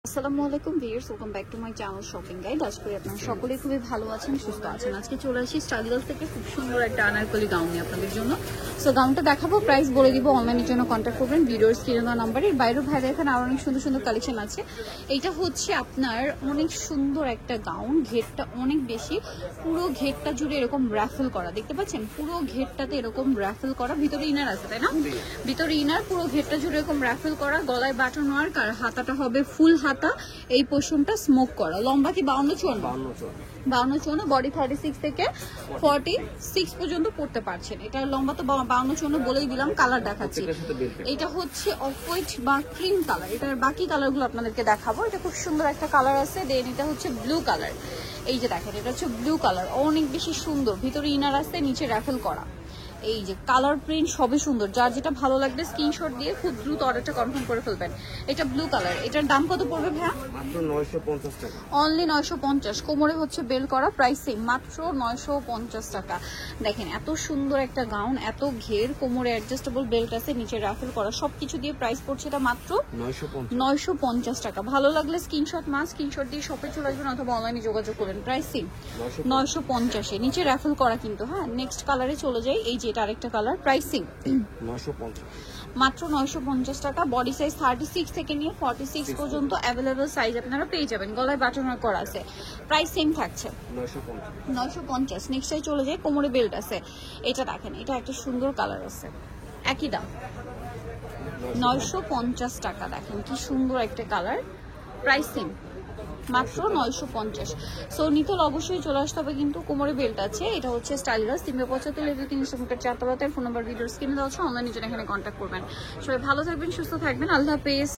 আসসালামু আলাইকুম viewers, welcome back to my channel shopping guide. আশা করি আপনারা সকলেই খুবই ভালো আছেন, সুস্থ আছেন। আজকে চলে আসি স্টাইলস থেকে খুব সুন্দর একটা আনারকলি গাউন নিয়ে আপনাদের জন্য। সো গাউনটা দেখাবো, প্রাইস বলে দিব, অনলাইনের জন্য কন্ট্যাক্ট করবেন ভিডিওর স্ক্রিনে দেওয়া নাম্বারে। বাইরেও ভাইরা এখানে আরো অনেক সুন্দর সুন্দর কালেকশন আছে। এইটা হচ্ছে আপনার অনেক সুন্দর একটা গাউন, ঘেরটা অনেক বেশি, পুরো ঘেরটা জুড়ে এরকম র্যাফেল করা, দেখতে পাচ্ছেন পুরো ঘেরটাতে এরকম র্যাফেল করা, ভিতরে ইনার আছে তাই না? ভিতরে ইনার, পুরো ঘেরটা জুড়ে এরকম র্যাফেল করা, গলায় বাটন ওয়ার্ক, আর হাতাটা হবে ফুল হাতা। এই পোর্শনটা স্মোক করা, লম্বা কি 52-54, বডি 36 থেকে 46 পর্যন্ত পড়তে পারছেন। এটা লম্বা তো 52-54 বলেই দিলাম। কালার দেখাচ্ছি, এটা হচ্ছে অফ হোয়াইট বা ক্রিম কালার। এটার বাকি কালারগুলো আপনাদেরকে দেখাবো। এটা খুব সুন্দর একটা কালার আছে। দেন এটা হচ্ছে ব্লু কালার, এই যে দেখেন এটা হচ্ছে ব্লু কালার, অনেক বেশি সুন্দর। ভিতরে ইনার আছে, নিচে র্যাফেল করা। এই যে কালার প্রিন্ট সবই সুন্দর, যার যেটা ভালো লাগবে স্ক্রিনশট দিয়ে খুব দ্রুত অর্ডারটা কনফার্ম করে ফেলবেন। এটা ব্লু কালার, এটার দাম কত পড়বে ভাইয়া? মাত্র 950 টাকা, অনলি 950। কোমরে হচ্ছে বেল করা, প্রাইস সেম, মাত্র 950 টাকা। দেখেন এত সুন্দর একটা গাউন, এত ঘের, কোমরে অ্যাডজাস্টেবল বেল্ট আছে, নিচে রাফেল করা, সবকিছু দিয়ে প্রাইস পড়ছে এটা মাত্র 950 টাকা। ভালো লাগলে স্ক্রিনশট দিয়ে শপে চলে আসবেন অথবা অনলাইনে যোগাযোগ করবেন। প্রাইস সেম 950, নিচে রাফেল করা কিন্তু। হ্যাঁ, নেক্সট কালারে চলে যাই। এই যে এটা আরেকটা কালার, প্রাইস সেম 950, মাত্র 950 টাকা। বডি সাইজ 36 থেকে নিয়ে 46 পর্যন্ত অ্যাভেলেবল সাইজ আপনারা পেয়ে যাবেন। গলায় বাটন করা আছে, প্রাইস সেম থাকছে 950। নেক্সট টাই চলে যায়, কোমরে বেল্ট আছে। এটা দেখেন, এটা একটা সুন্দর কালার আছে, একই দাম 950 টাকা। দেখেন কি সুন্দর একটা কালার, প্রাইস সেম মাত্র 950। সো নিতল অবশ্যই চলে আসতে হবে, কিন্তু কোমরে বেল্ট আছে। এটা হচ্ছে স্টাইলাস 375 লেভেল 3 মিটার 4 তলাতে। ফোন নাম্বার ভিডিওর স্ক্রিনে দেওয়া আছে, অনলাইনে জন্য এখানে কন্ট্যাক্ট করবেন। সবাই ভালো থাকবেন, সুস্থ থাকবেন, আল্লাহ হাফেজ।